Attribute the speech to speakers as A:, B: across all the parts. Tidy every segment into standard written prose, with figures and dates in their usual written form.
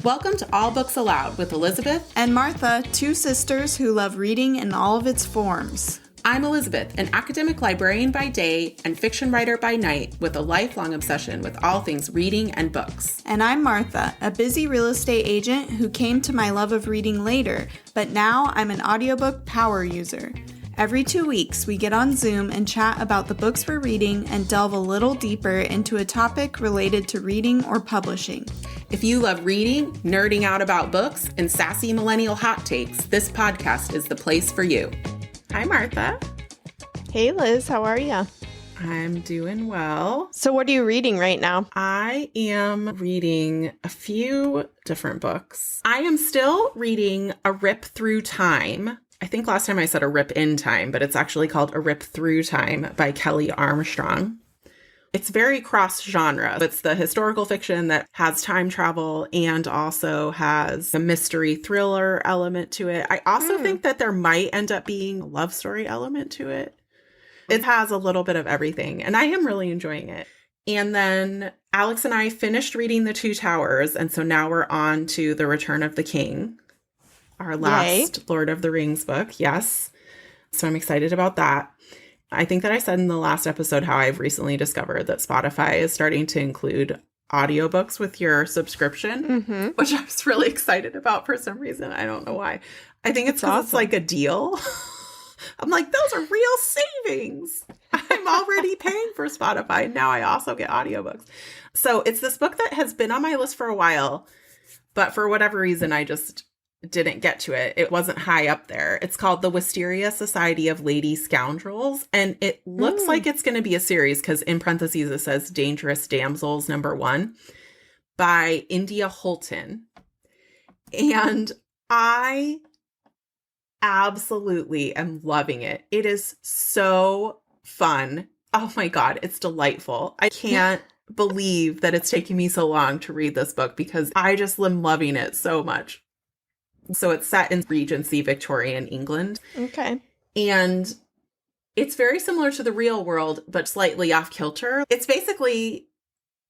A: Welcome to All Books Aloud with Elizabeth
B: and Martha, two sisters who love reading in all of its forms.
A: I'm Elizabeth, an academic librarian by day and fiction writer by night with a lifelong obsession with all things reading and books.
B: And I'm Martha, a busy real estate agent who came to my love of reading later, but now I'm an audiobook power user. Every 2 weeks, we get on Zoom and chat about the books we're reading and delve a little deeper into a topic related to reading or publishing.
A: If you love reading, nerding out about books, and sassy millennial hot takes, this podcast is the place for you. Hi, Martha.
C: Hey, Liz. How are you?
A: I'm doing well.
C: So what are you reading right now?
A: I am reading a few different books. I am still reading A Rip Through Time. I think last time I said A Rip in Time, but it's actually called A Rip Through Time by Kelly Armstrong. It's very cross-genre. It's the historical fiction that has time travel and also has a mystery thriller element to it. I also think that there might end up being a love story element to it. It has a little bit of everything, and I am really enjoying it. And then Alex and I finished reading The Two Towers, and so now we're on to The Return of the King, our last Lord of the Rings book. Yes. So I'm excited about that. I think that I said in the last episode how I've recently discovered that Spotify is starting to include audiobooks with your subscription, which I was really excited about for some reason. I don't know why. I think it's because it's like a deal. I'm like, those are real savings. I'm already paying for Spotify. Now I also get audiobooks. So it's this book that has been on my list for a while, but for whatever reason, I just didn't get to it. It wasn't high up there. It's called The Wisteria Society of Lady Scoundrels, and it looks like it's going to be a series because in parentheses it says Dangerous Damsels #1 by India Holton. And I absolutely am loving it. It is so fun. Oh my God, it's delightful. I can't believe that it's taking me so long to read this book because I just am loving it so much. So it's set in Regency Victorian England.
C: Okay.
A: And it's very similar to the real world, but slightly off kilter. It's basically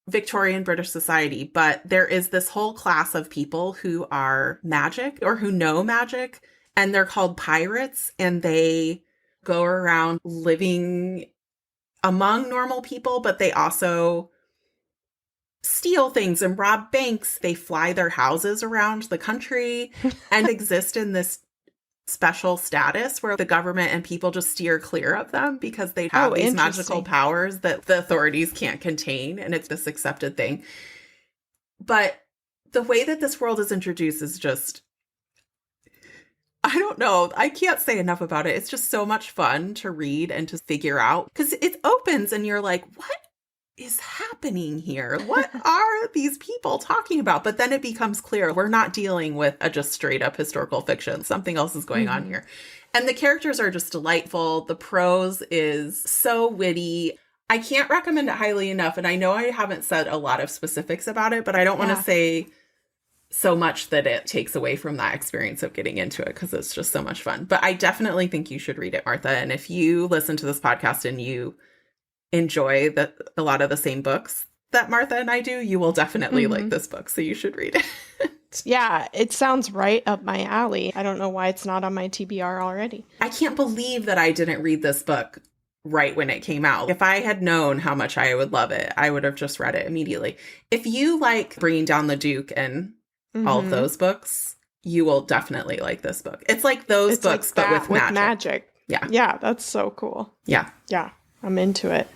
A: Victorian British society, but there is this whole class of people who are magic or who know magic, and they're called pirates, and they go around living among normal people, but they also steal things and rob banks. They fly their houses around the country and exist in this special status where the government and people just steer clear of them because they have these magical powers that the authorities can't contain, and it's this accepted thing. But the way that this world is introduced is just, I don't know. I can't say enough about it. It's just so much fun to read and to figure out because it opens and you're like, what is happening here? What are these people talking about? But then it becomes clear we're not dealing with a just straight up historical fiction. Something else is going on here. And the characters are just delightful. The prose is so witty. I can't recommend it highly enough. And I know I haven't said a lot of specifics about it, but I don't want to say so much that it takes away from that experience of getting into it because it's just so much fun. But I definitely think you should read it, Martha. And if you listen to this podcast and you enjoy a lot of the same books that Martha and I do, you will definitely like this book. So you should read it.
C: Yeah, it sounds right up my alley. I don't know why it's not on my TBR already.
A: I can't believe that I didn't read this book right when it came out. If I had known how much I would love it, I would have just read it immediately. If you like Bringing Down the Duke and all of those books, you will definitely like this book. It's like those books, like but with magic. Yeah.
C: Yeah, that's so cool.
A: Yeah.
C: Yeah, I'm into it.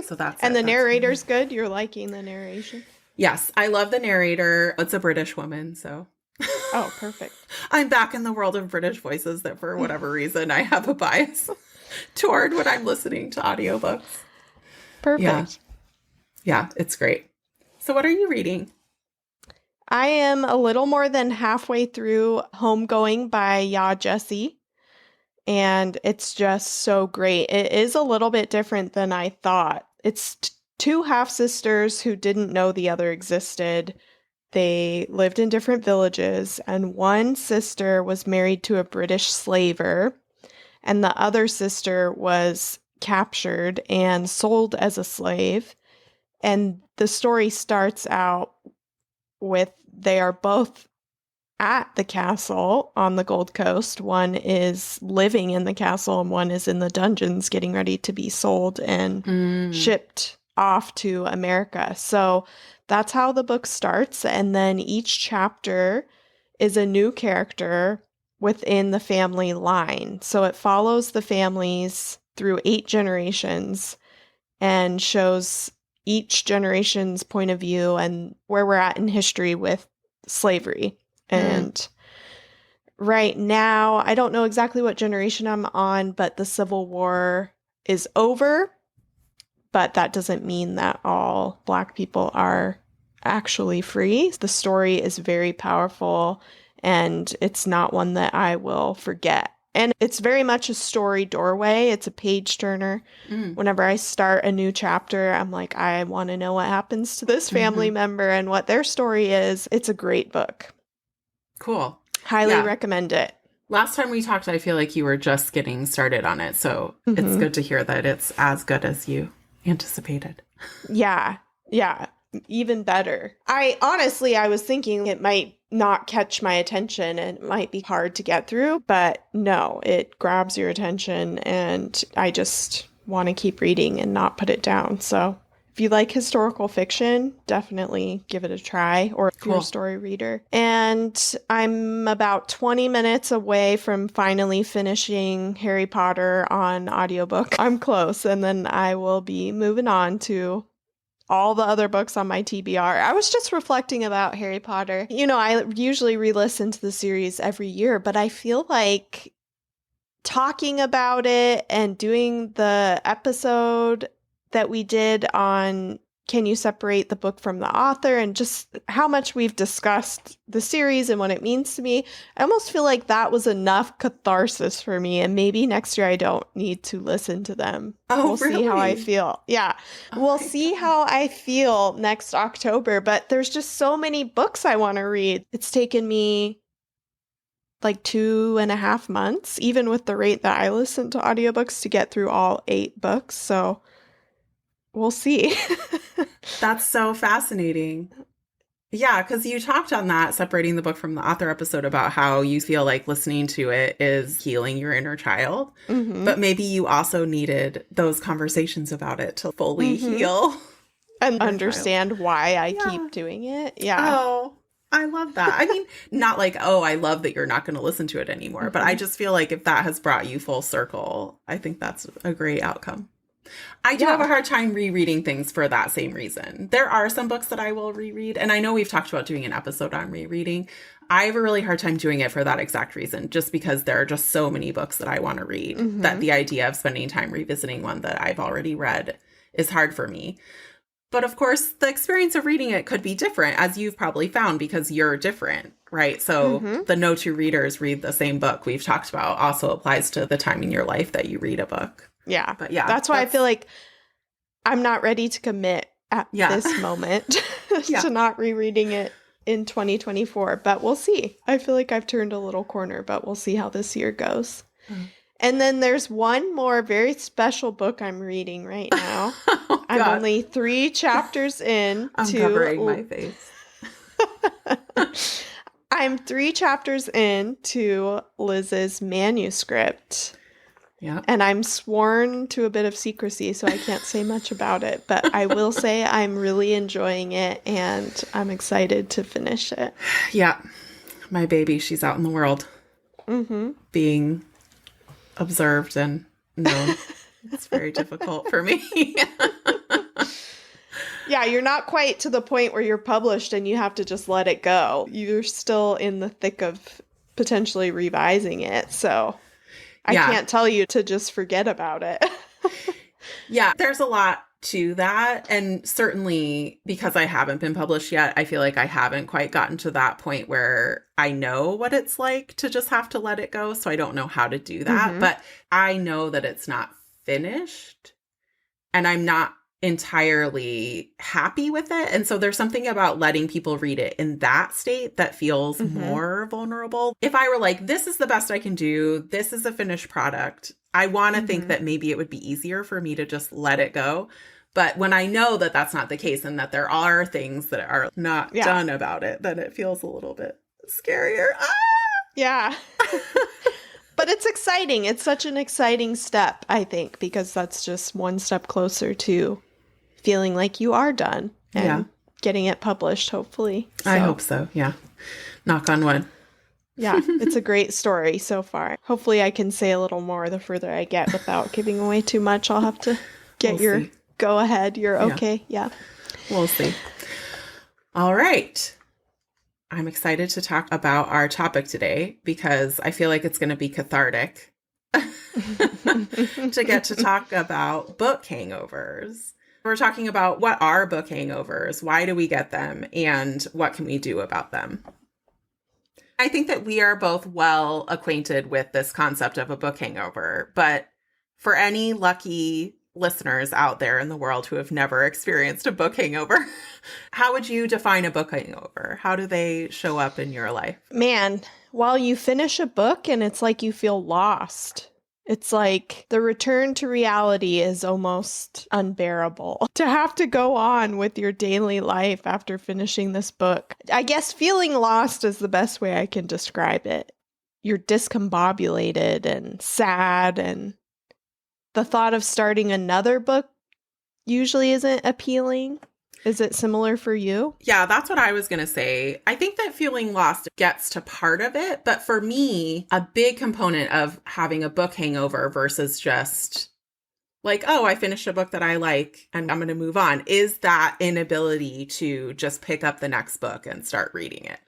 A: So that's
C: And the narrator's good? You're liking the narration?
A: Yes, I love the narrator. It's a British woman, so.
C: Oh, perfect.
A: I'm back in the world of British voices that for whatever reason I have a bias toward when I'm listening to audiobooks.
C: Perfect.
A: Yeah, it's great. So what are you reading?
C: I am a little more than halfway through Homegoing by Ya Jessie. And it's just so great. It is a little bit different than I thought. It's two half-sisters who didn't know the other existed. They lived in different villages, and one sister was married to a British slaver, and the other sister was captured and sold as a slave. And the story starts out with they are both at the castle on the Gold Coast. One is living in the castle and one is in the dungeons getting ready to be sold and shipped off to America. So that's how the book starts. And then each chapter is a new character within the family line. So it follows the families through 8 generations and shows each generation's point of view and where we're at in history with slavery. And right now, I don't know exactly what generation I'm on, but the Civil War is over. But that doesn't mean that all Black people are actually free. The story is very powerful, and it's not one that I will forget. And it's very much a story doorway. It's a page turner. Whenever I start a new chapter, I'm like, I want to know what happens to this family member and what their story is. It's a great book.
A: Cool.
C: Highly recommend it.
A: Last time we talked, I feel like you were just getting started on it. So it's good to hear that it's as good as you anticipated.
C: Yeah. Even better. I was thinking it might not catch my attention and it might be hard to get through, but no, it grabs your attention and I just want to keep reading and not put it down. So if you like historical fiction, definitely give it a try, or if you're a story reader. And I'm about 20 minutes away from finally finishing Harry Potter on audiobook. I'm close, and then I will be moving on to all the other books on my TBR. I was just reflecting about Harry Potter. You know, I usually re-listen to the series every year, but I feel like talking about it and doing the episode that we did on Can You Separate the Book from the Author, and just how much we've discussed the series and what it means to me, I almost feel like that was enough catharsis for me, and maybe next year I don't need to listen to them. We'll see how I feel. Yeah. We'll see how I feel next October, but there's just so many books I want to read. It's taken me like 2.5 months, even with the rate that I listen to audiobooks, to get through all 8 books. So we'll see.
A: That's so fascinating. Yeah, because you talked on that separating the book from the author episode about how you feel like listening to it is healing your inner child. But maybe you also needed those conversations about it to fully heal.
C: And understand why I keep doing it. Yeah.
A: Oh, I love that. I mean, not like, oh, I love that you're not going to listen to it anymore. But I just feel like if that has brought you full circle, I think that's a great outcome. I do have a hard time rereading things for that same reason. There are some books that I will reread, and I know we've talked about doing an episode on rereading. I have a really hard time doing it for that exact reason, just because there are just so many books that I want to read that the idea of spending time revisiting one that I've already read is hard for me. But of course, the experience of reading it could be different, as you've probably found, because you're different, right? So the no two readers read the same book we've talked about also applies to the time in your life that you read a book.
C: Yeah.
A: But yeah,
C: that's why I feel like I'm not ready to commit at this moment to not rereading it in 2024, but we'll see. I feel like I've turned a little corner, but we'll see how this year goes. And then there's one more very special book I'm reading right now. I'm only 3 chapters in.
A: I'm covering my face.
C: I'm 3 chapters in to Liz's manuscript.
A: Yeah.
C: And I'm sworn to a bit of secrecy, so I can't say much about it. But I will say I'm really enjoying it, and I'm excited to finish it.
A: Yeah. My baby, she's out in the world being observed and known. It's very difficult for me.
C: Yeah, you're not quite to the point where you're published and you have to just let it go. You're still in the thick of potentially revising it, so I can't tell you to just forget about it.
A: Yeah, there's a lot to that. And certainly because I haven't been published yet, I feel like I haven't quite gotten to that point where I know what it's like to just have to let it go. So I don't know how to do that. But I know that it's not finished and I'm not entirely happy with it. And so there's something about letting people read it in that state that feels more vulnerable. If I were like, this is the best I can do, this is a finished product, I want to think that maybe it would be easier for me to just let it go. But when I know that that's not the case and that there are things that are not done about it, then it feels a little bit scarier. Ah!
C: Yeah. But it's exciting. It's such an exciting step, I think, because that's just one step closer to feeling like you are done and getting it published, hopefully. So,
A: I hope so. Yeah. Knock on wood.
C: Yeah, it's a great story so far. Hopefully I can say a little more the further I get without giving away too much. I'll have to get your go ahead. You're okay. Yeah.
A: We'll see. All right. I'm excited to talk about our topic today because I feel like it's going to be cathartic to get to talk about book hangovers. We're talking about what are book hangovers, why do we get them, and what can we do about them. I think that we are both well acquainted with this concept of a book hangover, but for any lucky listeners out there in the world who have never experienced a book hangover, how would you define a book hangover? How do they show up in your life?
C: Man, while you finish a book and it's like you feel lost. It's like the return to reality is almost unbearable. To have to go on with your daily life after finishing this book. I guess feeling lost is the best way I can describe it. You're discombobulated and sad, and the thought of starting another book usually isn't appealing. Is it similar for you?
A: Yeah, that's what I was going to say. I think that feeling lost gets to part of it. But for me, a big component of having a book hangover versus just like, oh, I finished a book that I like and I'm going to move on is that inability to just pick up the next book and start reading it.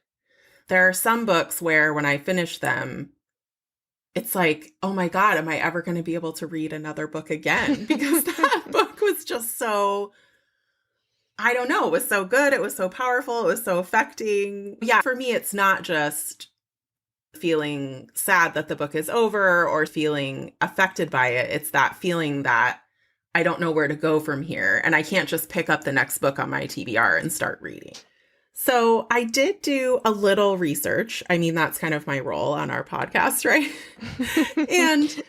A: There are some books where when I finish them, it's like, oh my God, am I ever going to be able to read another book again? Because that book was just so... I don't know. It was so good. It was so powerful. It was so affecting. Yeah, for me, it's not just feeling sad that the book is over or feeling affected by it. It's that feeling that I don't know where to go from here. And I can't just pick up the next book on my TBR and start reading. So I did do a little research. I mean, that's kind of my role on our podcast, right? And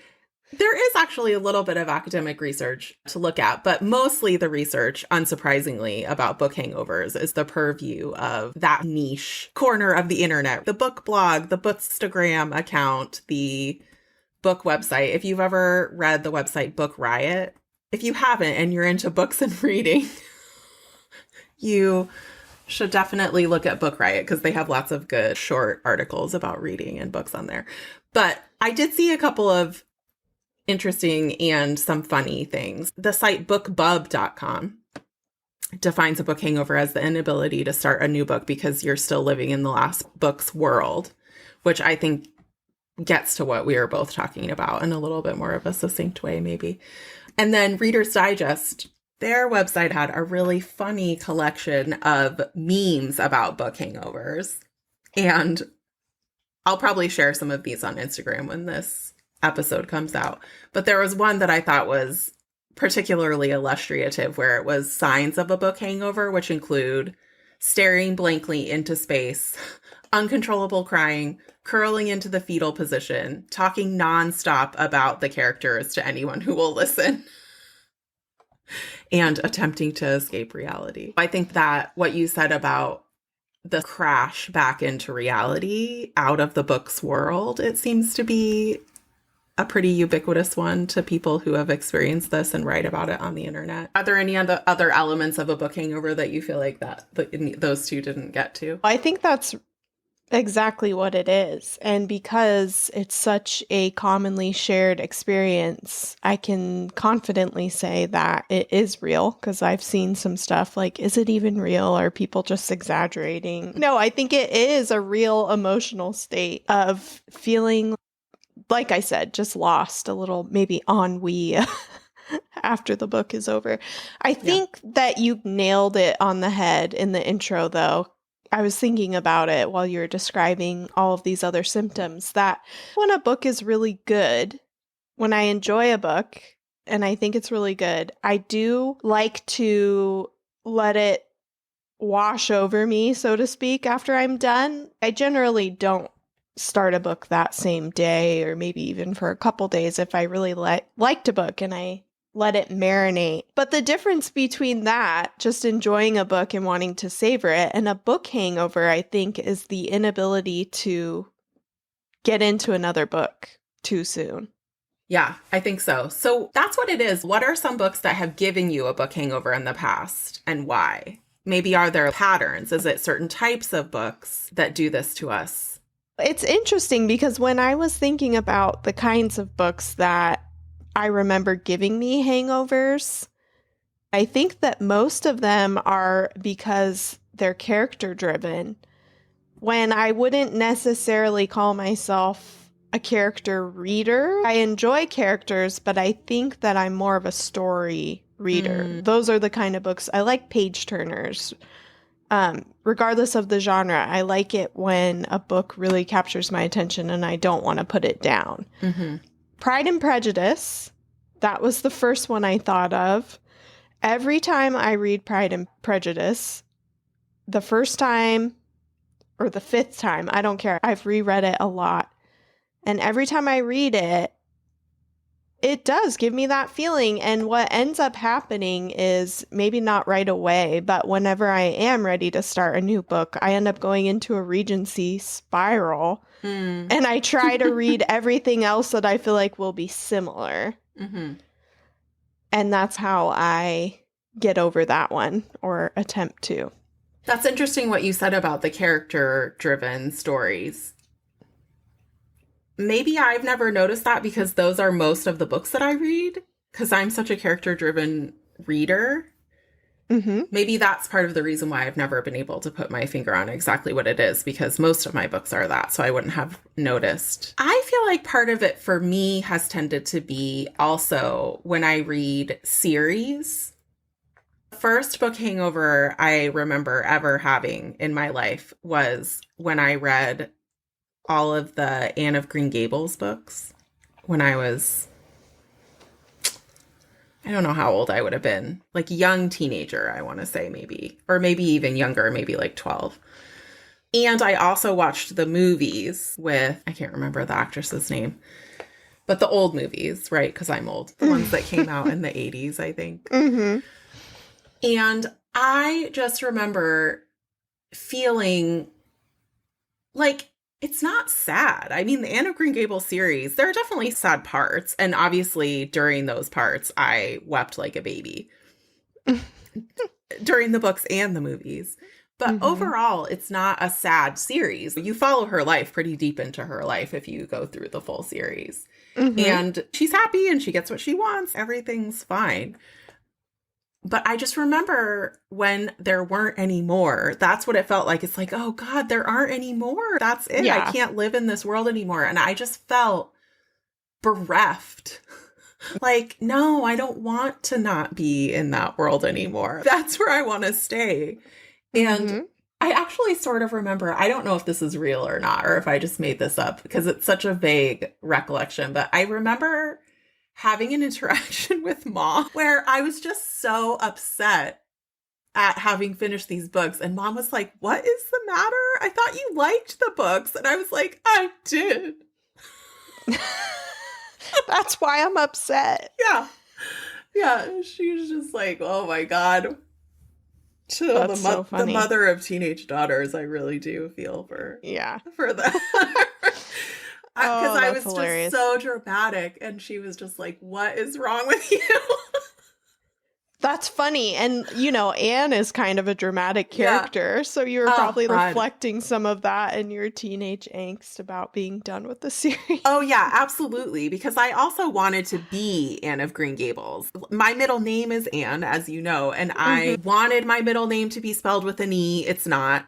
A: there is actually a little bit of academic research to look at, but mostly the research, unsurprisingly, about book hangovers is the purview of that niche corner of the internet. The book blog, the Bookstagram account, the book website. If you've ever read the website Book Riot, if you haven't and you're into books and reading, you should definitely look at Book Riot because they have lots of good short articles about reading and books on there. But I did see a couple of interesting and some funny things. The site bookbub.com defines a book hangover as the inability to start a new book because you're still living in the last book's world, which I think gets to what we are both talking about in a little bit more of a succinct way, maybe. And then Reader's Digest, their website had a really funny collection of memes about book hangovers. And I'll probably share some of these on Instagram when this episode comes out. But there was one that I thought was particularly illustrative where it was signs of a book hangover, which include staring blankly into space, uncontrollable crying, curling into the fetal position, talking nonstop about the characters to anyone who will listen, and attempting to escape reality. I think that what you said about the crash back into reality out of the book's world, it seems to be a pretty ubiquitous one to people who have experienced this and write about it on the internet. Are there any other elements of a book hangover that you feel like that those two didn't get to?
C: I think that's exactly what it is. And because it's such a commonly shared experience, I can confidently say that it is real because I've seen some stuff like, is it even real? Or are people just exaggerating? No, I think it is a real emotional state of feeling, like I said, just lost, a little maybe ennui after the book is over. I think that you nailed it on the head in the intro, though. I was thinking about it while you were describing all of these other symptoms, that when a book is really good, when I enjoy a book and I think it's really good, I do like to let it wash over me, so to speak, after I'm done. I generally don't start a book that same day or maybe even for a couple days if I really liked a book and I let it marinate. But the difference between that, just enjoying a book and wanting to savor it, and a book hangover, I think, is the inability to get into another book too soon.
A: Yeah, I think so. So that's what it is. What are some books that have given you a book hangover in the past and why? Maybe are there patterns? Is it certain types of books that do this to us?
C: It's interesting because when I was thinking about the kinds of books that I remember giving me hangovers, I think that most of them are because they're character driven. When I wouldn't necessarily call myself a character reader, I enjoy characters, but I think that I'm more of a story reader. Those are the kind of books I like. Page turners. Regardless of the genre, I like it when a book really captures my attention and I don't want to put it down.
A: Mm-hmm.
C: Pride and Prejudice, that was the first one I thought of. Every time I read Pride and Prejudice, the first time or the fifth time, I don't care. I've reread it a lot. And every time I read it, it does give me that feeling. And what ends up happening is maybe not right away, but whenever I am ready to start a new book, I end up going into a Regency spiral. And I try to read everything else that I feel like will be similar.
A: Mm-hmm.
C: And that's how I get over that one, or attempt to.
A: That's interesting what you said about the character-driven stories. Maybe I've never noticed that because those are most of the books that I read, because I'm such a character-driven reader.
C: Mm-hmm.
A: Maybe that's part of the reason why I've never been able to put my finger on exactly what it is, because most of my books are that, so I wouldn't have noticed. I feel like part of it for me has tended to be also when I read series. First book hangover I remember ever having in my life was when I read all of the Anne of Green Gables books when I was, I don't know how old I would have been, like young teenager, I want to say maybe, or maybe even younger, maybe like 12. And I also watched the movies with, I can't remember the actress's name, but the old movies, right? Because I'm old. The ones that came out in the 80s, I think.
C: Mm-hmm.
A: And I just remember feeling like it's not sad. I mean, the Anne of Green Gables series, there are definitely sad parts. And obviously during those parts, I wept like a baby during the books and the movies. But overall, it's not a sad series. You follow her life pretty deep into her life if you go through the full series. And she's happy and she gets what she wants. Everything's fine. But I just remember when there weren't any more, that's what it felt like. It's like, oh God, there aren't any more. That's it.
C: Yeah.
A: I can't live in this world anymore. And I just felt bereft. Like, no, I don't want to not be in that world anymore. That's where I want to stay. And I actually sort of remember, I don't know if this is real or not, or if I just made this up because it's such a vague recollection, but I remember having an interaction with Mom where I was just so upset at having finished these books. And Mom was like, what is the matter? I thought you liked the books. And I was like, I did.
C: That's why I'm upset.
A: Yeah. Yeah. She was just like, oh my God.
C: That's so funny.
A: The mother of teenage daughters, I really do feel for that. Because I was
C: hilarious.
A: just so dramatic, and she was just like, what is wrong with you?
C: That's funny. And, you know, Anne is kind of a dramatic character, so you were probably reflecting some of that in your teenage angst about being done with the series.
A: Oh, yeah, absolutely. Because I also wanted to be Anne of Green Gables. My middle name is Anne, as you know, and I wanted my middle name to be spelled with an E. It's not.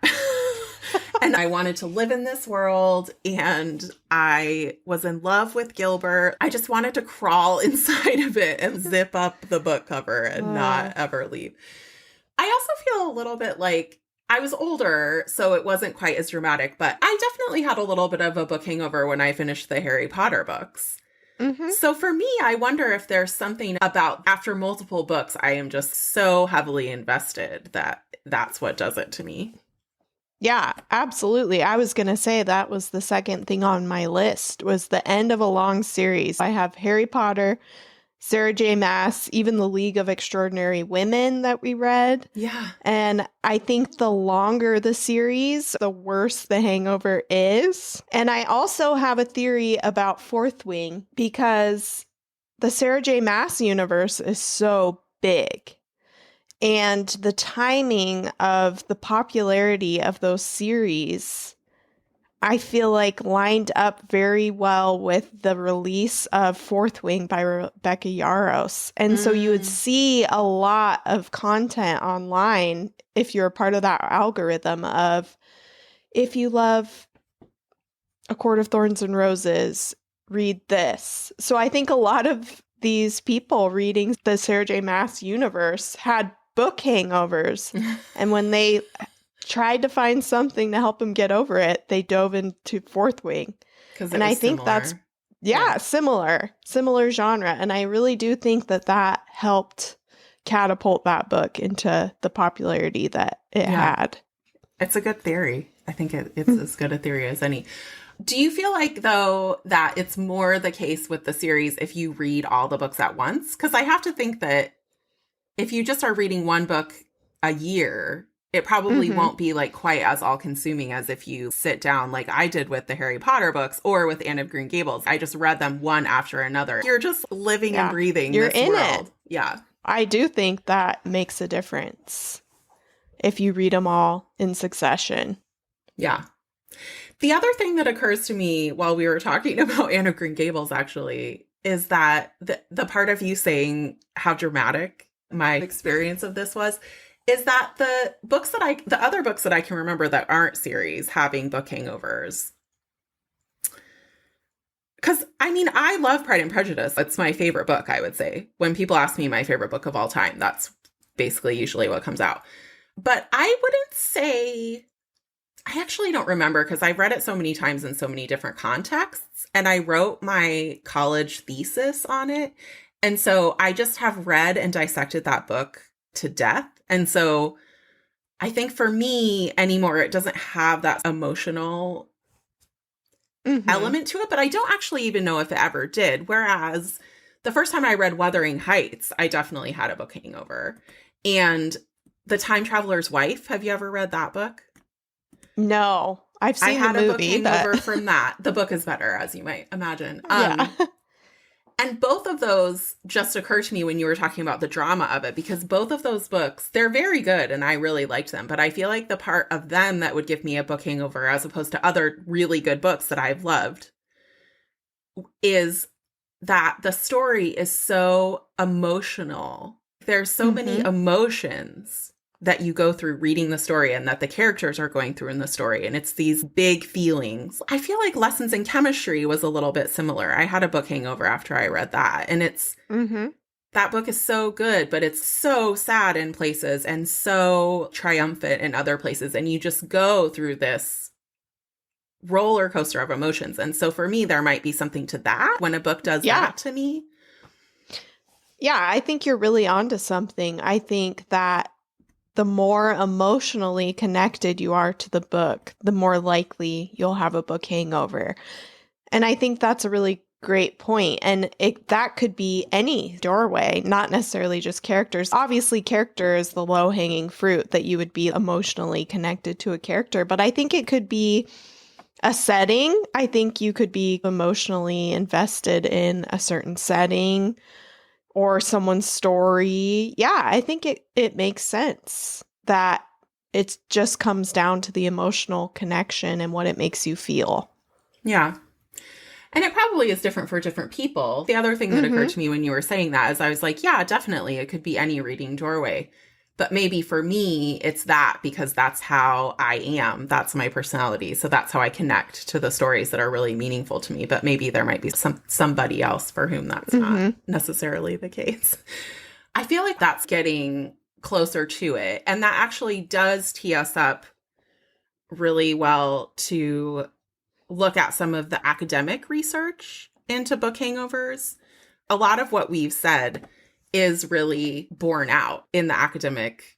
A: And I wanted to live in this world, and I was in love with Gilbert. I just wanted to crawl inside of it and zip up the book cover and not ever leave. I also feel a little bit like I was older, so it wasn't quite as dramatic, but I definitely had a little bit of a book hangover when I finished the Harry Potter books. So for me, I wonder if there's something about after multiple books, I am just so heavily invested that that's what does it to me.
C: Yeah, absolutely. I was going to say that was the second thing on my list, was the end of a long series. I have Harry Potter, Sarah J. Maas, even the League of Extraordinary Women that we read.
A: Yeah.
C: And I think the longer the series, the worse the hangover is. And I also have a theory about Fourth Wing because the Sarah J. Maas universe is so big. And the timing of the popularity of those series, I feel like lined up very well with the release of Fourth Wing by Rebecca Yarros. And so you would see a lot of content online if you're a part of that algorithm of, if you love A Court of Thorns and Roses, read this. So I think a lot of these people reading the Sarah J. Maas universe had book hangovers. And when they tried to find something to help them get over it, they dove into Fourth Wing.
A: And
C: I think that's, similar genre. And I really do think that helped catapult that book into the popularity that it had.
A: It's a good theory. I think it's as good a theory as any. Do you feel like, though, that it's more the case with the series if you read all the books at once? Because I have to think that if you just are reading one book a year, it probably won't be like quite as all-consuming as if you sit down like I did with the Harry Potter books or with Anne of Green Gables. I just read them one after another. You're just living and breathing
C: You're
A: this
C: in
A: world.
C: it.
A: Yeah.
C: I do think that makes a difference if you read them all in succession.
A: Yeah. The other thing that occurs to me while we were talking about Anne of Green Gables, actually, is that the part of you saying how dramatic my experience of this was, is that the other books that I can remember that aren't series having book hangovers. Because, I mean, I love Pride and Prejudice. It's my favorite book, I would say. When people ask me my favorite book of all time, that's basically usually what comes out. But I wouldn't say... I actually don't remember because I've read it so many times in so many different contexts. And I wrote my college thesis on it. And so I just have read and dissected that book to death. And so I think for me anymore, it doesn't have that emotional element to it, but I don't actually even know if it ever did. Whereas the first time I read Wuthering Heights, I definitely had a book hangover. And The Time Traveler's Wife, have you ever read that book?
C: No, I've seen the movie. I had a book
A: hangover from that. The book is better, as you might imagine. And both of those just occurred to me when you were talking about the drama of it, because both of those books, they're very good and I really liked them. But I feel like the part of them that would give me a book hangover as opposed to other really good books that I've loved is that the story is so emotional. There's so many emotions that you go through reading the story and that the characters are going through in the story. And it's these big feelings. I feel like Lessons in Chemistry was a little bit similar. I had a book hangover after I read that. And it's, that book is so good, but it's so sad in places and so triumphant in other places. And you just go through this roller coaster of emotions. And so for me, there might be something to that when a book does that to me.
C: Yeah, I think you're really onto something. I think that the more emotionally connected you are to the book, the more likely you'll have a book hangover. And I think that's a really great point. And that could be any doorway, not necessarily just characters. Obviously, character is the low-hanging fruit that you would be emotionally connected to a character. But I think it could be a setting. I think you could be emotionally invested in a certain setting or someone's story. Yeah, I think it makes sense that it just comes down to the emotional connection and what it makes you feel.
A: Yeah. And it probably is different for different people. The other thing that occurred to me when you were saying that is I was like, yeah, definitely. It could be any reading doorway. But maybe for me, it's that because that's how I am. That's my personality. So that's how I connect to the stories that are really meaningful to me. But maybe there might be somebody else for whom that's not necessarily the case. I feel like that's getting closer to it. And that actually does tee us up really well to look at some of the academic research into book hangovers. A lot of what we've said is really borne out in the academic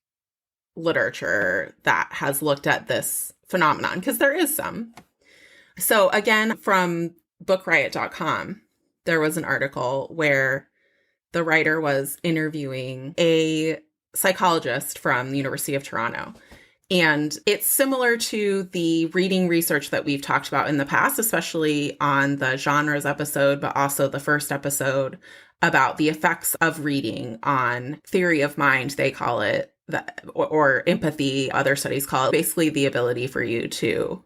A: literature that has looked at this phenomenon, because there is some. So again, from bookriot.com, there was an article where the writer was interviewing a psychologist from the University of Toronto. And it's similar to the reading research that we've talked about in the past, especially on the genres episode, but also the first episode about the effects of reading on theory of mind, they call it, or empathy, other studies call it, basically the ability for you to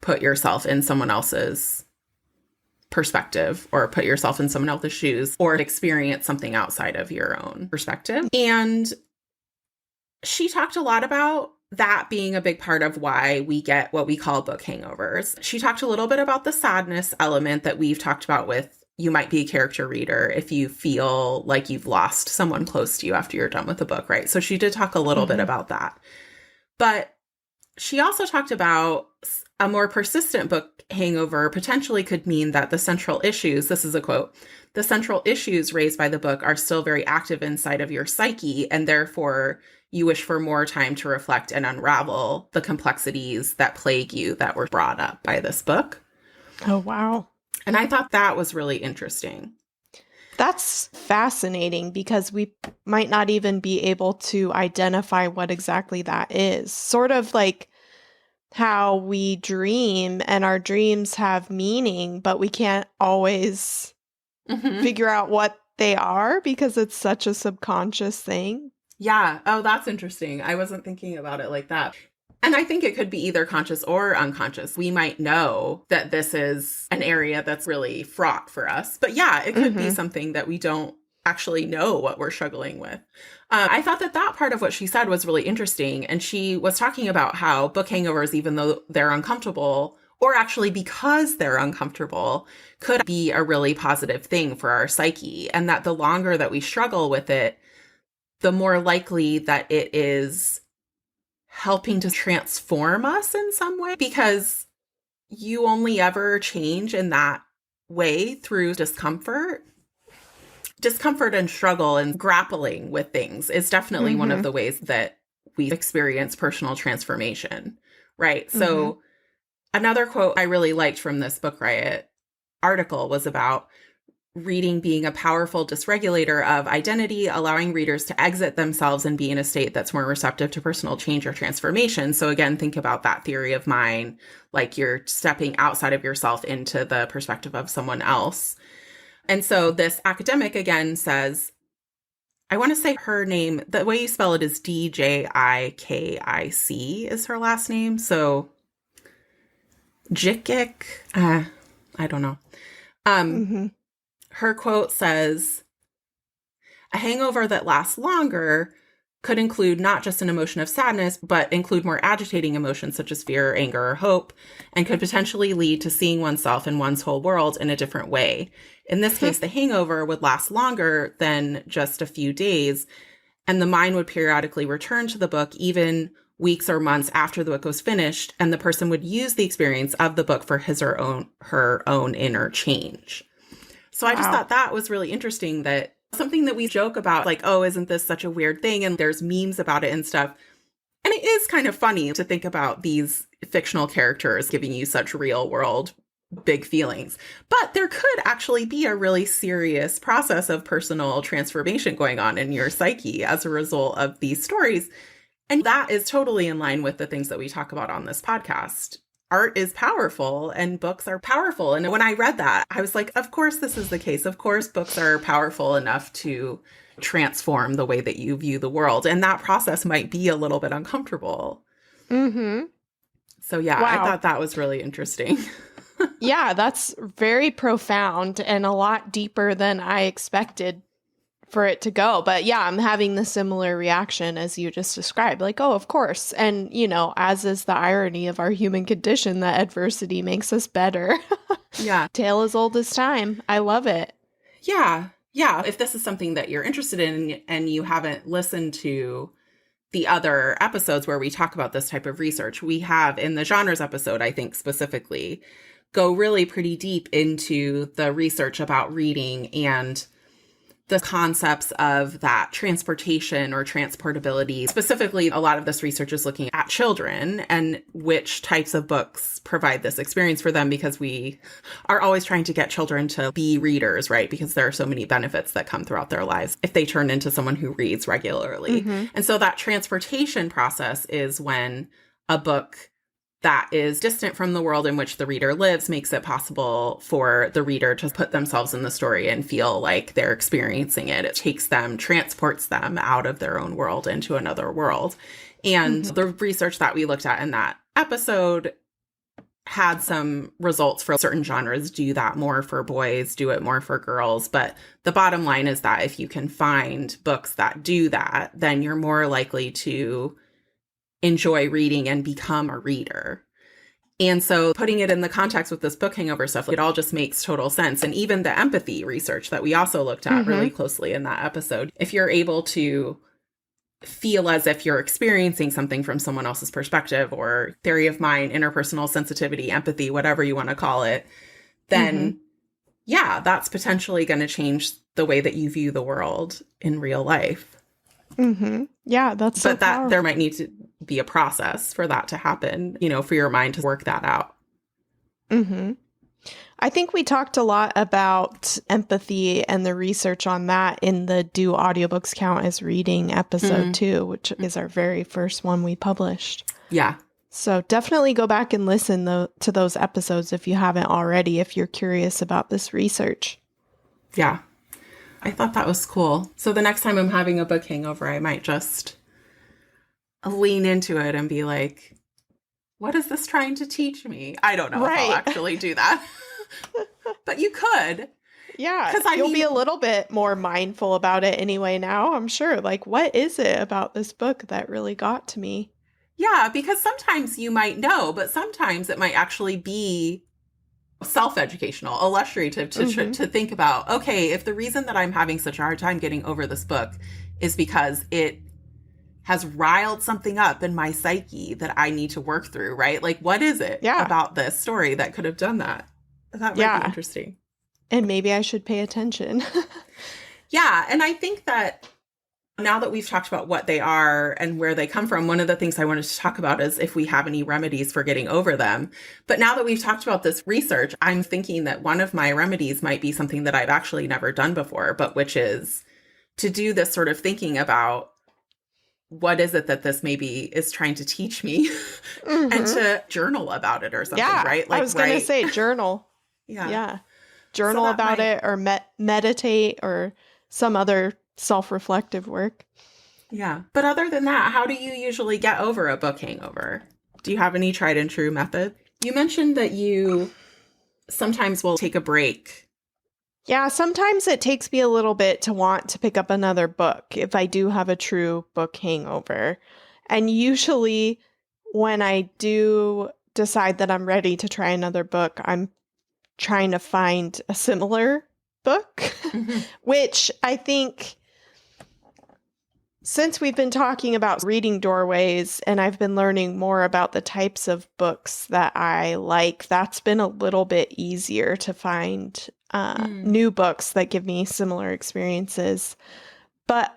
A: put yourself in someone else's perspective or put yourself in someone else's shoes or experience something outside of your own perspective. And she talked a lot about that being a big part of why we get what we call book hangovers. She talked a little bit about the sadness element that we've talked about with you might be a character reader if you feel like you've lost someone close to you after you're done with the book, right? So she did talk a little bit about that. But she also talked about a more persistent book hangover potentially could mean that the central issues, this is a quote, the central issues raised by the book are still very active inside of your psyche, and therefore you wish for more time to reflect and unravel the complexities that plague you that were brought up by this book.
C: Oh, wow.
A: And I thought that was really interesting.
C: That's fascinating because we might not even be able to identify what exactly that is. Sort of like how we dream and our dreams have meaning, but we can't always figure out what they are because it's such a subconscious thing.
A: Yeah. Oh, that's interesting. I wasn't thinking about it like that. And I think it could be either conscious or unconscious. We might know that this is an area that's really fraught for us. But yeah, it could be something that we don't actually know what we're struggling with. I thought that part of what she said was really interesting. And she was talking about how book hangovers, even though they're uncomfortable, or actually because they're uncomfortable, could be a really positive thing for our psyche. And that the longer that we struggle with it, the more likely that it is helping to transform us in some way, because you only ever change in that way through discomfort. Discomfort and struggle and grappling with things is definitely one of the ways that we experience personal transformation, right? So another quote I really liked from this Book Riot article was about reading being a powerful dysregulator of identity, allowing readers to exit themselves and be in a state that's more receptive to personal change or transformation. So again, think about that theory of mind, like you're stepping outside of yourself into the perspective of someone else. And so this academic again says, I want to say her name, the way you spell it is Djikic is her last name. So Jikic, I don't know. Her quote says, a hangover that lasts longer could include not just an emotion of sadness, but include more agitating emotions such as fear, anger, or hope, and could potentially lead to seeing oneself and one's whole world in a different way. In this case, the hangover would last longer than just a few days, and the mind would periodically return to the book even weeks or months after the book was finished, and the person would use the experience of the book for his or her own inner change. So I just thought that was really interesting, that something that we joke about, like, oh, isn't this such a weird thing? And there's memes about it and stuff. And it is kind of funny to think about these fictional characters giving you such real world big feelings. But there could actually be a really serious process of personal transformation going on in your psyche as a result of these stories. And that is totally in line with the things that we talk about on this podcast. Art is powerful and books are powerful. And when I read that, I was like, of course, this is the case. Of course, books are powerful enough to transform the way that you view the world. And that process might be a little bit uncomfortable. So yeah, I thought that was really interesting.
C: Yeah, that's very profound and a lot deeper than I expected for it to go. But yeah, I'm having the similar reaction as you just described. Like, oh, of course. And, you know, as is the irony of our human condition, that adversity makes us better.
A: Yeah.
C: Tale as old as time. I love it.
A: Yeah. Yeah. If this is something that you're interested in and you haven't listened to the other episodes where we talk about this type of research, we have in the genres episode, I think specifically, go really pretty deep into the research about reading and the concepts of that transportation or transportability. Specifically, a lot of this research is looking at children and which types of books provide this experience for them, because we are always trying to get children to be readers, right? Because there are so many benefits that come throughout their lives if they turn into someone who reads regularly. And so that transportation process is when a book that is distant from the world in which the reader lives makes it possible for the reader to put themselves in the story and feel like they're experiencing it. It takes them, transports them out of their own world into another world. And the research that we looked at in that episode had some results for certain genres. Do that more for boys, do it more for girls. But the bottom line is that if you can find books that do that, then you're more likely to enjoy reading and become a reader. And so putting it in the context with this book hangover stuff, it all just makes total sense. And even the empathy research that we also looked at really closely in that episode, if you're able to feel as if you're experiencing something from someone else's perspective, or theory of mind, interpersonal sensitivity, empathy, whatever you want to call it, then yeah, that's potentially going to change the way that you view the world in real life.
C: Yeah, that's so
A: But that
C: powerful.
A: there might need to be a process for that to happen, you know, for your mind to work that out.
C: I think we talked a lot about empathy and the research on that in the Do Audiobooks Count as Reading episode 2, which is our very first one we published.
A: Yeah.
C: So definitely go back and listen to those episodes if you haven't already, if you're curious about this research.
A: Yeah. I thought that was cool. So the next time I'm having a book hangover, I might just lean into it and be like, what is this trying to teach me? I don't know if I'll actually do that. But you could.
C: Yeah,
A: 'Cause
C: you'll be a little bit more mindful about it anyway now, I'm sure. Like, what is it about this book that really got to me?
A: Yeah, because sometimes you might know, but sometimes it might actually be self-educational, illustrative to think about, okay, if the reason that I'm having such a hard time getting over this book is because it has riled something up in my psyche that I need to work through, right? Like, what is it about this story that could have done that? That might be interesting.
C: And maybe I should pay attention.
A: Yeah, and I think that now that we've talked about what they are and where they come from, one of the things I wanted to talk about is if we have any remedies for getting over them. But now that we've talked about this research, I'm thinking that one of my remedies might be something that I've actually never done before, but which is to do this sort of thinking about what is it that this maybe is trying to teach me and to journal about it or something, right?
C: Like, I was going to say journal. Yeah. Journal so about it or meditate or some other self-reflective work.
A: Yeah. But other than that, how do you usually get over a book hangover? Do you have any tried and true method? You mentioned that you sometimes will take a break.
C: Yeah, sometimes it takes me a little bit to want to pick up another book if I do have a true book hangover. And usually when I do decide that I'm ready to try another book, I'm trying to find a similar book, which I think since we've been talking about reading doorways and I've been learning more about the types of books that I like, that's been a little bit easier to find new books that give me similar experiences. But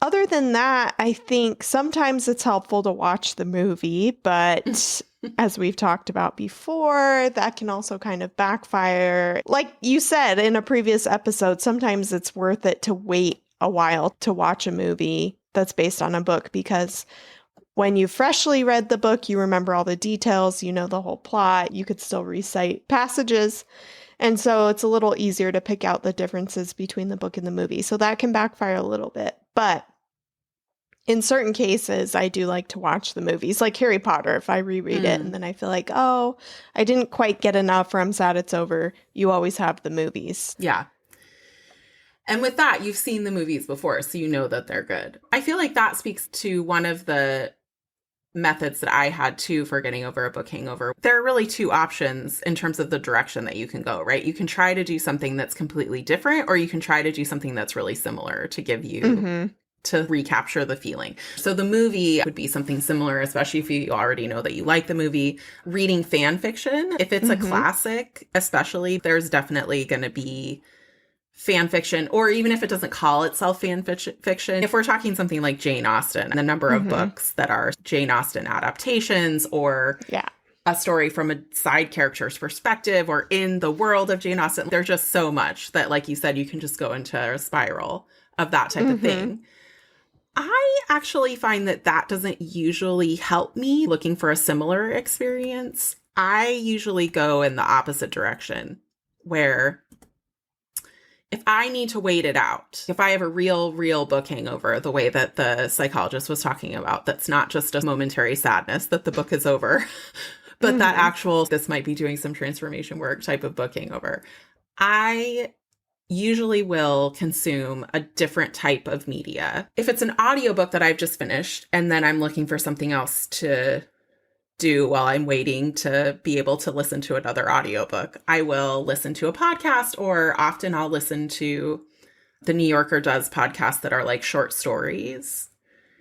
C: other than that, I think sometimes it's helpful to watch the movie, but as we've talked about before, that can also kind of backfire. Like you said in a previous episode, sometimes it's worth it to wait a while to watch a movie that's based on a book, because when you freshly read the book, you remember all the details, you know the whole plot, you could still recite passages. And so it's a little easier to pick out the differences between the book and the movie. So that can backfire a little bit. But in certain cases, I do like to watch the movies, like Harry Potter. If I reread it and then I feel like, oh, I didn't quite get enough or I'm sad it's over, you always have the movies.
A: Yeah. And with that, you've seen the movies before, so you know that they're good. I feel like that speaks to one of the methods that I had too for getting over a book hangover. There are really two options in terms of the direction that you can go, right? You can try to do something that's completely different, or you can try to do something that's really similar to give you to recapture the feeling. So the movie would be something similar, especially if you already know that you like the movie. Reading fan fiction, if it's a classic, especially, there's definitely going to be fan fiction, or even if it doesn't call itself fan fiction, if we're talking something like Jane Austen, and the number of books that are Jane Austen adaptations, or a story from a side character's perspective, or in the world of Jane Austen, there's just so much that, like you said, you can just go into a spiral of that type of thing. I actually find that that doesn't usually help me looking for a similar experience. I usually go in the opposite direction, where if I need to wait it out, if I have a real book hangover, the way that the psychologist was talking about, that's not just a momentary sadness that the book is over, but that actual, this might be doing some transformation work type of book hangover, I usually will consume a different type of media. If it's an audiobook that I've just finished and then I'm looking for something else to do while I'm waiting to be able to listen to another audiobook, I will listen to a podcast, or often I'll listen to the New Yorker does podcasts that are like short stories.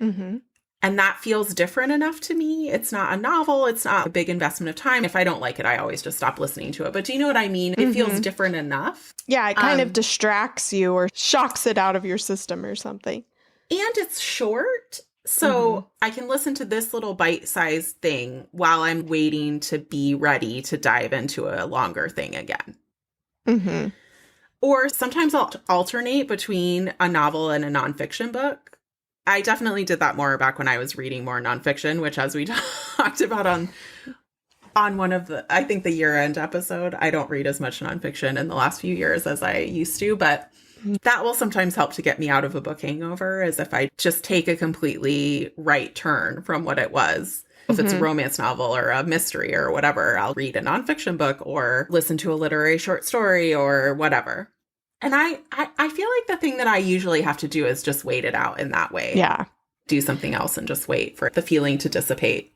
A: And that feels different enough to me. It's not a novel. It's not a big investment of time. If I don't like it, I always just stop listening to it. But do you know what I mean? It feels different enough.
C: Yeah, it kind of distracts you or shocks it out of your system or something.
A: And it's short. So I can listen to this little bite-sized thing while I'm waiting to be ready to dive into a longer thing again. Or sometimes I'll alternate between a novel and a nonfiction book. I definitely did that more back when I was reading more nonfiction, which, as we talked about on one of the, I think the year-end episode, I don't read as much nonfiction in the last few years as I used to, but that will sometimes help to get me out of a book hangover, as if I just take a completely right turn from what it was. If it's a romance novel or a mystery or whatever, I'll read a nonfiction book or listen to a literary short story or whatever. And I feel like the thing that I usually have to do is just wait it out in that way.
C: Yeah.
A: Do something else and just wait for the feeling to dissipate.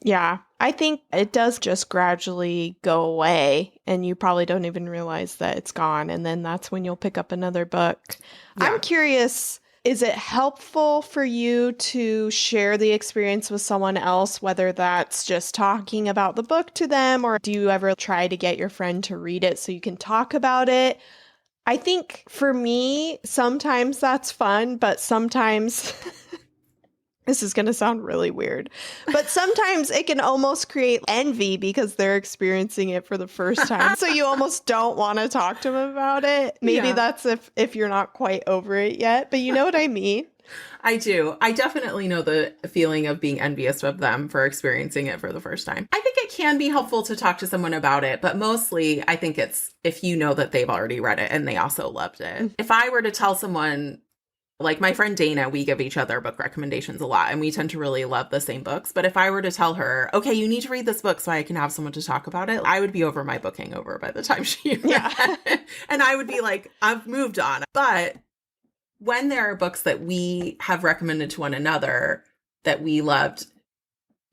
C: Yeah, I think it does just gradually go away, and you probably don't even realize that it's gone. And then that's when you'll pick up another book. Yeah. I'm curious, is it helpful for you to share the experience with someone else, whether that's just talking about the book to them, or do you ever try to get your friend to read it so you can talk about it? I think for me, sometimes that's fun, but sometimes... This is going to sound really weird, but sometimes it can almost create envy because they're experiencing it for the first time. So you almost don't want to talk to them about it. Maybe that's if you're not quite over it yet, but you know what I mean?
A: I do. I definitely know the feeling of being envious of them for experiencing it for the first time. I think it can be helpful to talk to someone about it, but mostly I think it's if you know that they've already read it and they also loved it. If I were to tell someone, like my friend Dana, we give each other book recommendations a lot, and we tend to really love the same books. But if I were to tell her, okay, you need to read this book so I can have someone to talk about it, I would be over my book hangover by the time she read it. And I would be like, I've moved on. But when there are books that we have recommended to one another that we loved,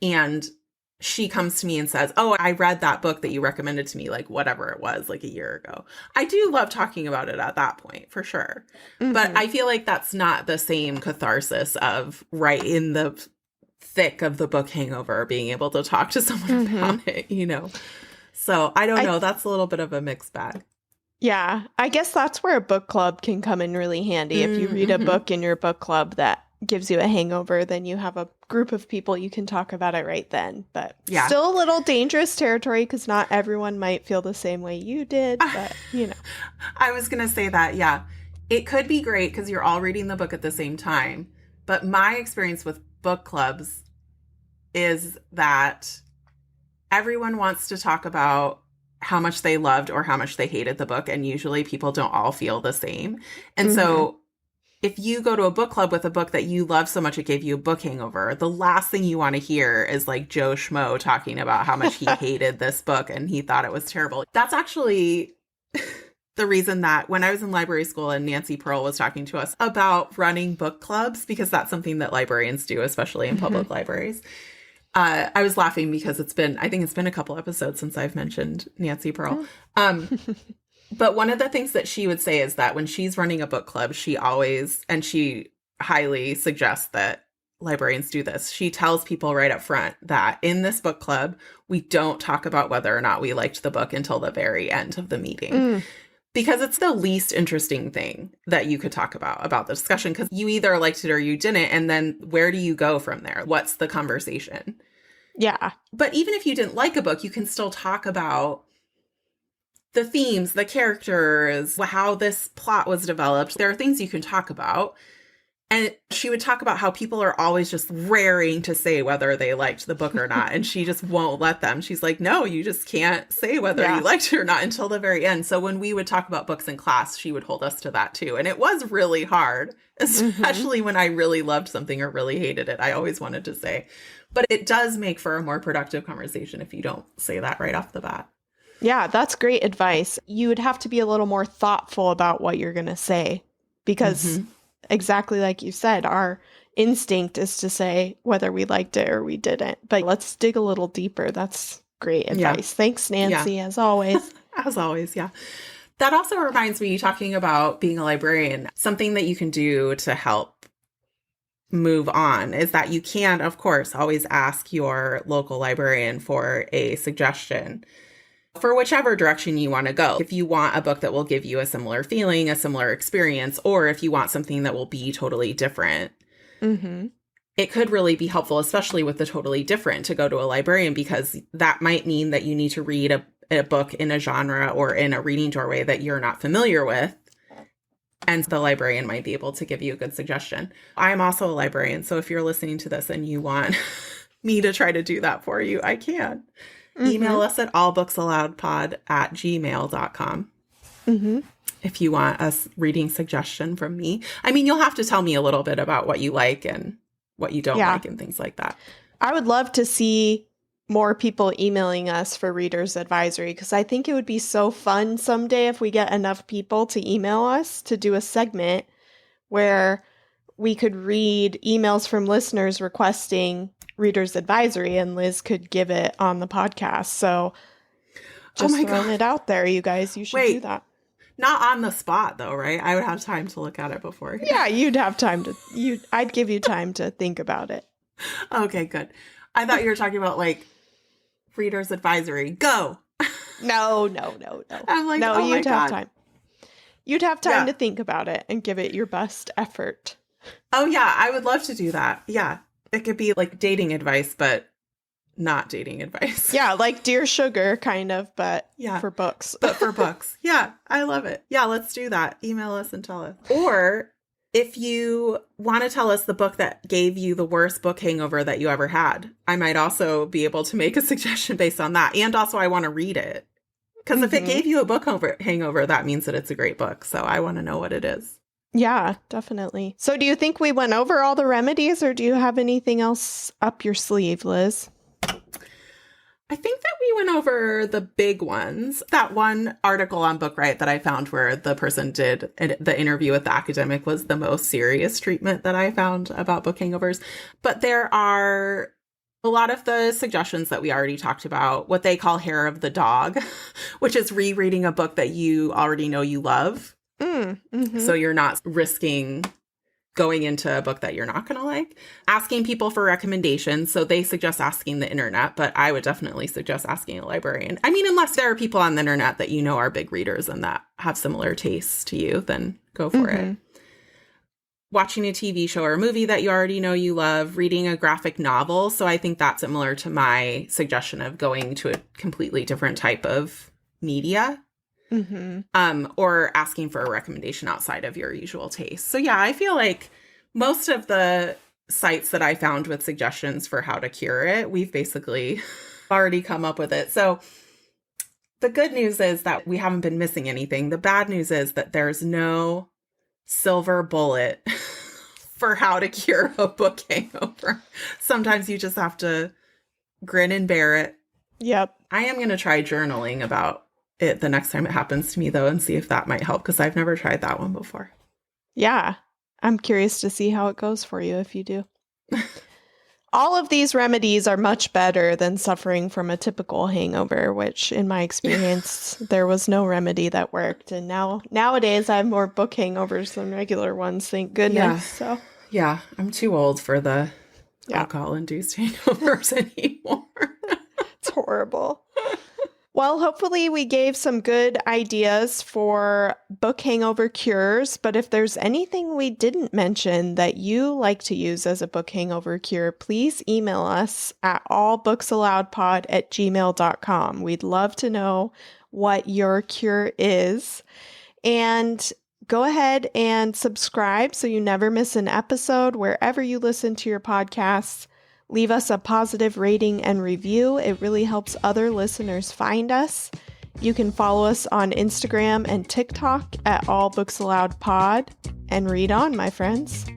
A: and she comes to me and says, oh, I read that book that you recommended to me, like whatever it was, like a year ago. I do love talking about it at that point, for sure. But I feel like that's not the same catharsis of right in the thick of the book hangover, being able to talk to someone about it, you know? So I don't know. That's a little bit of a mixed bag.
C: Yeah. I guess that's where a book club can come in really handy. If you read a book in your book club that gives you a hangover, then you have a group of people you can talk about it right then. But still a little dangerous territory because not everyone might feel the same way you did, but you know.
A: I was going to say that, yeah. It could be great because you're all reading the book at the same time. But my experience with book clubs is that everyone wants to talk about how much they loved or how much they hated the book. And usually people don't all feel the same. And so if you go to a book club with a book that you love so much it gave you a book hangover, the last thing you want to hear is like Joe Schmo talking about how much he hated this book and he thought it was terrible. That's actually the reason that when I was in library school and Nancy Pearl was talking to us about running book clubs, because that's something that librarians do, especially in public libraries. I was laughing because I think it's been a couple episodes since I've mentioned Nancy Pearl. But one of the things that she would say is that when she's running a book club, she highly suggests that librarians do this. She tells people right up front that in this book club, we don't talk about whether or not we liked the book until the very end of the meeting. Because it's the least interesting thing that you could talk about the discussion, because you either liked it or you didn't. And then where do you go from there? What's the conversation?
C: Yeah.
A: But even if you didn't like a book, you can still talk about the themes, the characters, how this plot was developed. There are things you can talk about. And she would talk about how people are always just raring to say whether they liked the book or not. And she just won't let them. She's like, no, you just can't say whether you liked it or not until the very end. So when we would talk about books in class, she would hold us to that too. And it was really hard, especially when I really loved something or really hated it. I always wanted to say. But it does make for a more productive conversation if you don't say that right off the bat.
C: Yeah, that's great advice. You would have to be a little more thoughtful about what you're going to say because exactly like you said, our instinct is to say whether we liked it or we didn't. But let's dig a little deeper. That's great advice.
A: Yeah.
C: Thanks, Nancy, as always.
A: As always, yeah. That also reminds me, talking about being a librarian, something that you can do to help move on is that you can, of course, always ask your local librarian for a suggestion for whichever direction you want to go. If you want a book that will give you a similar feeling, a similar experience, or if you want something that will be totally different, it could really be helpful, especially with the totally different, to go to a librarian, because that might mean that you need to read a book in a genre or in a reading doorway that you're not familiar with. And the librarian might be able to give you a good suggestion. I'm also a librarian, so if you're listening to this and you want me to try to do that for you, I can. Email us at allbooksaloudpod@gmail.com if you want a reading suggestion from me. I mean, you'll have to tell me a little bit about what you like and what you don't like and things like that.
C: I would love to see more people emailing us for Reader's Advisory, because I think it would be so fun someday if we get enough people to email us to do a segment where we could read emails from listeners requesting Reader's Advisory, and Liz could give it on the podcast. So just throwing it out there, you guys, you should do that.
A: Not on the spot though, right? I would have time to look at it before.
C: Yeah, you'd have time to, I'd give you time to think about it.
A: Okay, good. I thought you were talking about like Reader's Advisory. Go.
C: No.
A: I'm like,
C: no,
A: oh
C: you'd
A: my
C: have
A: God.
C: time. You'd have time to think about it and give it your best effort.
A: Oh yeah, I would love to do that. Yeah. It could be like dating advice, but not dating advice.
C: Yeah, like Dear Sugar, kind of, but for books.
A: But for books. Yeah, I love it. Yeah, let's do that. Email us and tell us. Or if you want to tell us the book that gave you the worst book hangover that you ever had, I might also be able to make a suggestion based on that. And also, I want to read it. Because if it gave you a book hangover, that means that it's a great book. So I want to know what it is.
C: Yeah, definitely. So do you think we went over all the remedies, or do you have anything else up your sleeve, Liz?
A: I think that we went over the big ones. That one article on BookRight that I found where the person did the interview with the academic was the most serious treatment that I found about book hangovers. But there are a lot of the suggestions that we already talked about, what they call hair of the dog, which is rereading a book that you already know you love. So you're not risking going into a book that you're not going to like. Asking people for recommendations. So they suggest asking the internet, but I would definitely suggest asking a librarian. I mean, unless there are people on the internet that you know are big readers and that have similar tastes to you, then go for it. Watching a TV show or a movie that you already know you love. Reading a graphic novel. So I think that's similar to my suggestion of going to a completely different type of media. Or asking for a recommendation outside of your usual taste. So yeah, I feel like most of the sites that I found with suggestions for how to cure it, we've basically already come up with it. So the good news is that we haven't been missing anything. The bad news is that there's no silver bullet for how to cure a book hangover. Sometimes you just have to grin and bear it.
C: Yep.
A: I am going to try journaling about it the next time it happens to me, though, and see if that might help, because I've never tried that one before.
C: Yeah. I'm curious to see how it goes for you if you do. All of these remedies are much better than suffering from a typical hangover, which in my experience, there was no remedy that worked. And nowadays I have more book hangovers than regular ones, thank goodness.
A: Yeah, I'm too old for the alcohol-induced hangovers anymore.
C: It's horrible. Well, hopefully we gave some good ideas for book hangover cures, but if there's anything we didn't mention that you like to use as a book hangover cure, please email us at allbooksaloudpod@gmail.com. We'd love to know what your cure is. And go ahead and subscribe so you never miss an episode wherever you listen to your podcasts. Leave us a positive rating and review. It really helps other listeners find us. You can follow us on Instagram and TikTok at allbooksaloudpod. And read on, my friends.